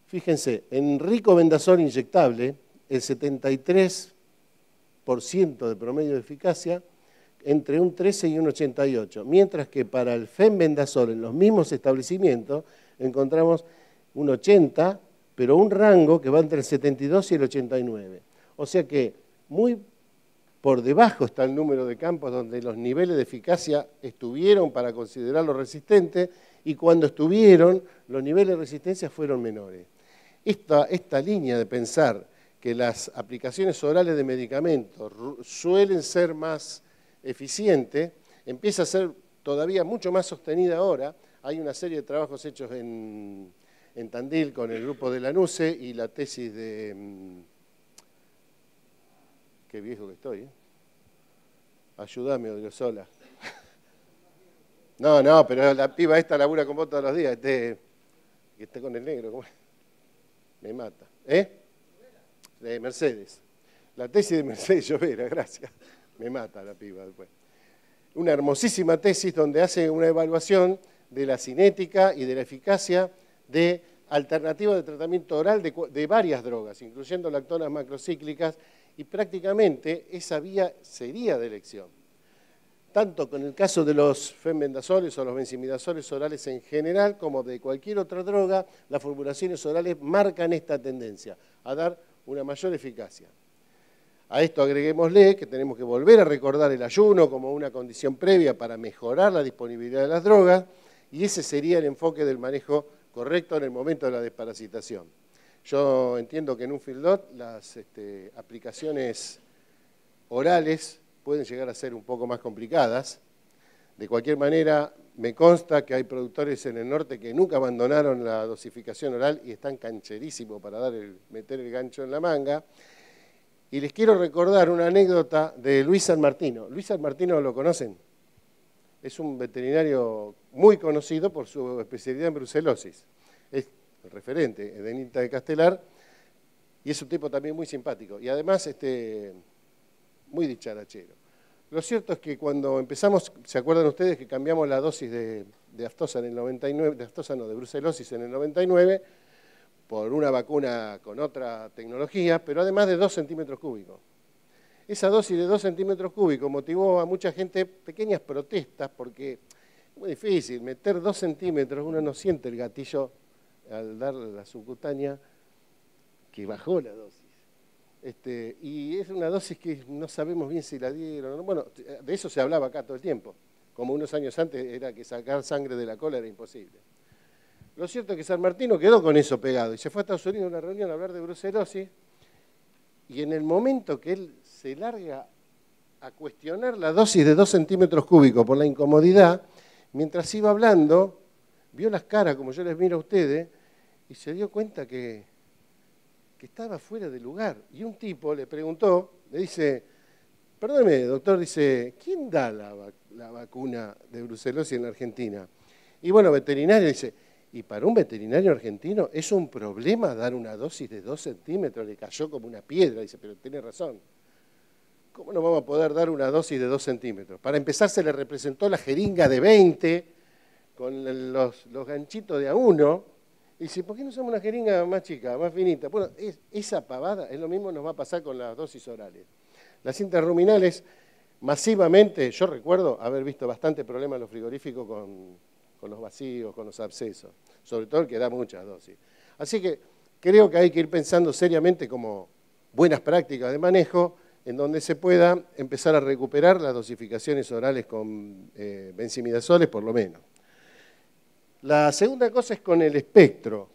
fíjense, en ricobendazol inyectable, el 73% de promedio de eficacia, entre un 13 y un 88, mientras que para el fenbendazol en los mismos establecimientos encontramos un 80, pero un rango que va entre el 72 y el 89. O sea que muy por debajo está el número de campos donde los niveles de eficacia estuvieron para considerarlo resistente y cuando estuvieron los niveles de resistencia fueron menores. Esta línea de pensar que las aplicaciones orales de medicamentos suelen ser más eficiente, empieza a ser todavía mucho más sostenida ahora. Hay una serie de trabajos hechos en Tandil con el grupo de Lanuse y la tesis de... Qué viejo que estoy, ¿eh? Ayúdame, Odriozola. No, pero la piba esta labura con vos todos los días, que está con el negro, ¿cómo es? Me mata. De Mercedes. La tesis de Mercedes Llovera, gracias. Me mata la piba después. Una hermosísima tesis donde hace una evaluación de la cinética y de la eficacia de alternativas de tratamiento oral de varias drogas, incluyendo lactonas macrocíclicas, y prácticamente esa vía sería de elección. Tanto con el caso de los fenbendazoles o los benzimidazoles orales en general, como de cualquier otra droga, las formulaciones orales marcan esta tendencia a dar una mayor eficacia. A esto agreguémosle que tenemos que volver a recordar el ayuno como una condición previa para mejorar la disponibilidad de las drogas y ese sería el enfoque del manejo correcto en el momento de la desparasitación. Yo entiendo que en un feedlot las aplicaciones orales pueden llegar a ser un poco más complicadas. De cualquier manera, me consta que hay productores en el norte que nunca abandonaron la dosificación oral y están cancherísimos para meter el gancho en la manga. Y les quiero recordar una anécdota de Luis San Martino. Luis San Martino, ¿lo conocen? Es un veterinario muy conocido por su especialidad en brucelosis. Es el referente de INTA de Castelar y es un tipo también muy simpático. Y además muy dicharachero. Lo cierto es que cuando empezamos, ¿se acuerdan ustedes que cambiamos la dosis de aftosa en el 99, de brucelosis en el 99, por una vacuna con otra tecnología, pero además de 2 centímetros cúbicos? Esa dosis de 2 centímetros cúbicos motivó a mucha gente pequeñas protestas, porque es muy difícil, meter 2 centímetros, uno no siente el gatillo al dar la subcutánea, que bajó la dosis. Y es una dosis que no sabemos bien si la dieron. Bueno, de eso se hablaba acá todo el tiempo. Como unos años antes era que sacar sangre de la cola era imposible. Lo cierto es que San Martino quedó con eso pegado y se fue a Estados Unidos a una reunión a hablar de brucelosis, y en el momento que él se larga a cuestionar la dosis de 2 centímetros cúbicos por la incomodidad, mientras iba hablando, vio las caras como yo les miro a ustedes y se dio cuenta que estaba fuera de lugar. Y un tipo le preguntó, le dice, perdóneme, doctor, dice, ¿quién da la vacuna de brucelosis en la Argentina? Y bueno, veterinario, dice, y para un veterinario argentino es un problema dar una dosis de 2 centímetros, le cayó como una piedra, dice, pero tiene razón. ¿Cómo no vamos a poder dar una dosis de 2 centímetros? Para empezar se le representó la jeringa de 20 con los ganchitos de A1. Y dice, ¿por qué no usamos una jeringa más chica, más finita? Bueno, esa pavada es lo mismo nos va a pasar con las dosis orales. Las cintas ruminales, masivamente, yo recuerdo haber visto bastante problemas en los frigoríficos con los vacíos, con los abscesos, sobre todo el que da muchas dosis. Así que creo que hay que ir pensando seriamente como buenas prácticas de manejo, en donde se pueda empezar a recuperar las dosificaciones orales con benzimidazoles, por lo menos. La segunda cosa es con el espectro,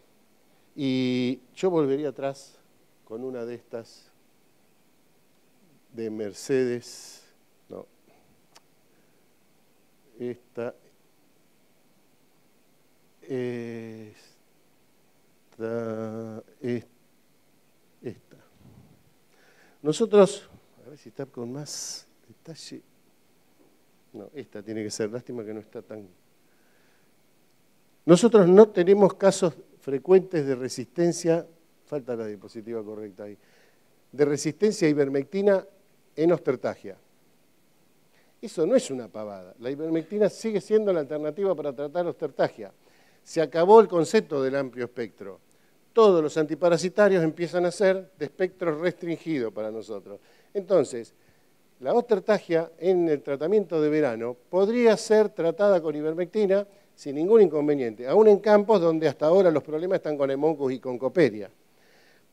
y yo volvería atrás con una de estas de Mercedes, no, esta. Nosotros, a ver si está con más detalle. No, esta tiene que ser, lástima que no está tan... Nosotros no tenemos casos frecuentes de resistencia, falta la diapositiva correcta ahí, de resistencia a ivermectina en ostertagia. Eso no es una pavada. La ivermectina sigue siendo la alternativa para tratar ostertagia. Se acabó el concepto del amplio espectro. Todos los antiparasitarios empiezan a ser de espectro restringido para nosotros. Entonces, la ostertagia en el tratamiento de verano podría ser tratada con ivermectina sin ningún inconveniente, aún en campos donde hasta ahora los problemas están con Haemococcus y con Coperia.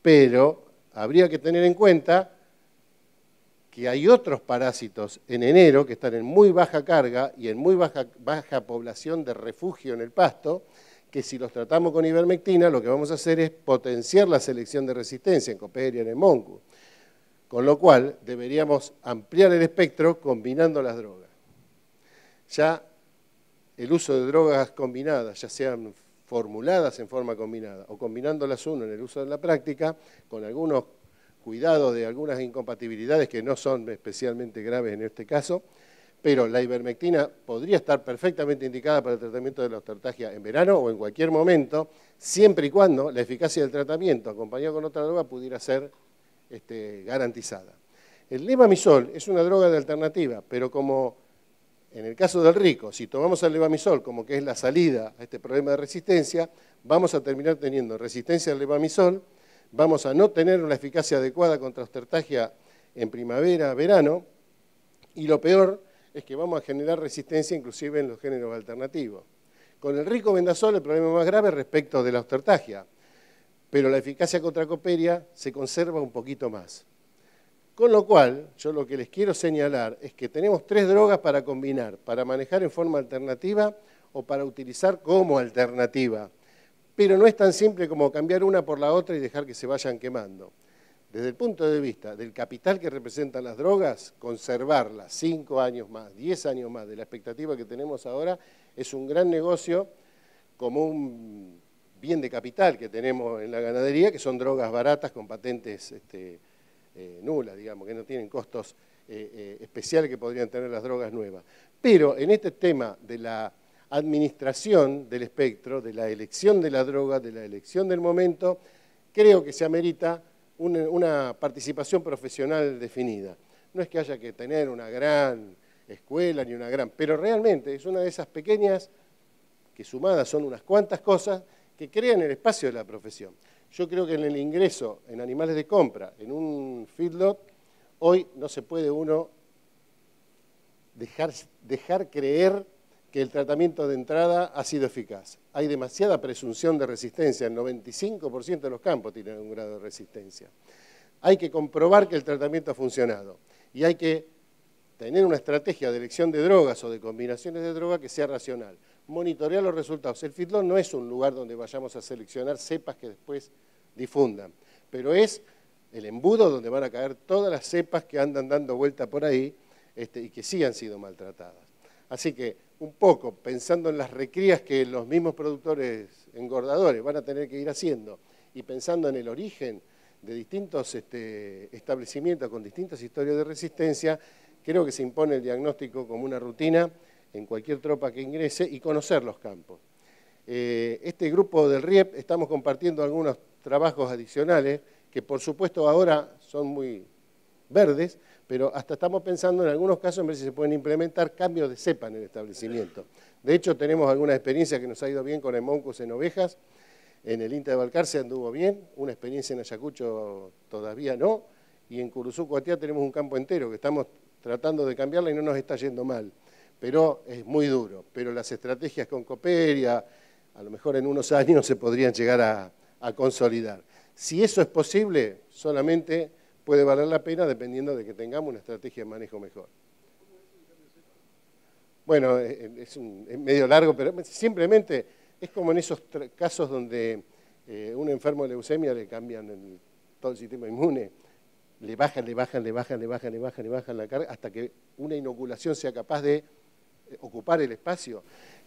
Pero habría que tener en cuenta que hay otros parásitos en enero que están en muy baja carga y en muy baja población de refugio en el pasto, que si los tratamos con ivermectina lo que vamos a hacer es potenciar la selección de resistencia en Coperia, en Haemococcus. Con lo cual deberíamos ampliar el espectro combinando las drogas. Ya el uso de drogas combinadas, ya sean formuladas en forma combinada o combinándolas uno en el uso de la práctica, con algunos cuidados de algunas incompatibilidades que no son especialmente graves en este caso, pero la ivermectina podría estar perfectamente indicada para el tratamiento de la ostertagia en verano o en cualquier momento, siempre y cuando la eficacia del tratamiento acompañado con otra droga pudiera ser garantizada. El levamisol es una droga de alternativa, pero como en el caso del rico, si tomamos el levamisol como que es la salida a este problema de resistencia, vamos a terminar teniendo resistencia al levamisol, vamos a no tener una eficacia adecuada contra ostertagia en primavera, verano, y lo peor es que vamos a generar resistencia inclusive en los géneros alternativos. Con el rico vendasol el problema más grave es respecto de la ostertagia, pero la eficacia contra Coperia se conserva un poquito más. Con lo cual, yo lo que les quiero señalar es que tenemos 3 drogas para combinar, para manejar en forma alternativa o para utilizar como alternativa. Pero no es tan simple como cambiar una por la otra y dejar que se vayan quemando. Desde el punto de vista del capital que representan las drogas, conservarlas 5 años más, 10 años más de la expectativa que tenemos ahora, es un gran negocio como un bien de capital que tenemos en la ganadería, que son drogas baratas con patentes nulas, digamos, que no tienen costos especiales que podrían tener las drogas nuevas. Pero en este tema de la administración del espectro, de la elección de la droga, de la elección del momento, creo que se amerita una participación profesional definida. No es que haya que tener una gran escuela ni una gran, pero realmente es una de esas pequeñas, que sumadas son unas cuantas cosas, que crean el espacio de la profesión. Yo creo que en el ingreso en animales de compra, en un feedlot, hoy no se puede uno dejar creer que el tratamiento de entrada ha sido eficaz. Hay demasiada presunción de resistencia, el 95% de los campos tienen un grado de resistencia. Hay que comprobar que el tratamiento ha funcionado y hay que tener una estrategia de elección de drogas o de combinaciones de drogas que sea racional. Monitorear los resultados. El feedlot no es un lugar donde vayamos a seleccionar cepas que después difundan, pero es el embudo donde van a caer todas las cepas que andan dando vuelta por ahí y que sí han sido maltratadas. Así que, un poco, pensando en las recrías que los mismos productores engordadores van a tener que ir haciendo y pensando en el origen de distintos establecimientos con distintas historias de resistencia, creo que se impone el diagnóstico como una rutina en cualquier tropa que ingrese y conocer los campos. Este grupo del RIEP estamos compartiendo algunos trabajos adicionales que por supuesto ahora son muy verdes, pero hasta estamos pensando en algunos casos en ver si se pueden implementar cambios de cepa en el establecimiento. De hecho tenemos alguna experiencia que nos ha ido bien con Hemoncus en ovejas, en el INTA de Balcarce anduvo bien, una experiencia en Ayacucho todavía no, y en Curuzú, Coatía tenemos un campo entero que estamos tratando de cambiarla y no nos está yendo mal. Pero es muy duro. Pero las estrategias con Cooperia, a lo mejor en unos años se podrían llegar a consolidar. Si eso es posible, solamente puede valer la pena dependiendo de que tengamos una estrategia de manejo mejor. Bueno, es medio largo, pero simplemente es como en esos casos donde un enfermo de leucemia le cambian todo el sistema inmune, le bajan la carga hasta que una inoculación sea capaz de ocupar el espacio.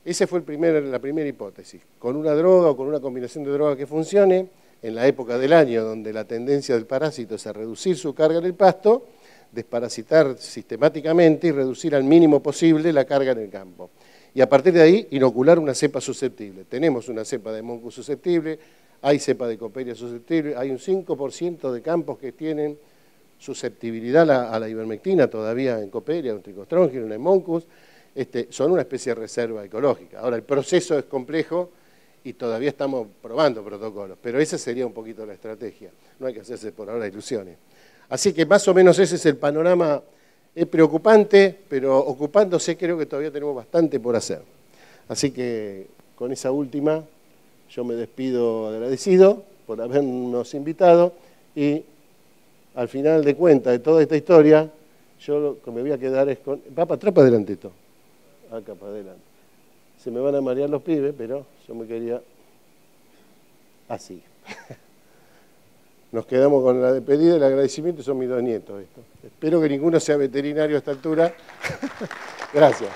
Esa fue la primera hipótesis. Con una droga o con una combinación de droga que funcione, en la época del año donde la tendencia del parásito es a reducir su carga en el pasto, desparasitar sistemáticamente y reducir al mínimo posible la carga en el campo. Y a partir de ahí, inocular una cepa susceptible. Tenemos una cepa de Hemoncus susceptible, hay cepa de Cooperia susceptible, hay un 5% de campos que tienen susceptibilidad a la ivermectina todavía en Cooperia, un tricostróngeno, un Hemoncus, son una especie de reserva ecológica. Ahora, el proceso es complejo y todavía estamos probando protocolos, pero esa sería un poquito la estrategia. No hay que hacerse por ahora ilusiones. Así que más o menos ese es el panorama. Es preocupante, pero ocupándose creo que todavía tenemos bastante por hacer. Así que con esa última yo me despido agradecido por habernos invitado y al final de cuentas de toda esta historia, yo lo que me voy a quedar es con... Va para atrás, para adelante esto. Acá para adelante. Se me van a marear los pibes, pero yo me quería así. Nos quedamos con la despedida y el agradecimiento, son mis 2 nietos. Espero que ninguno sea veterinario a esta altura. Gracias.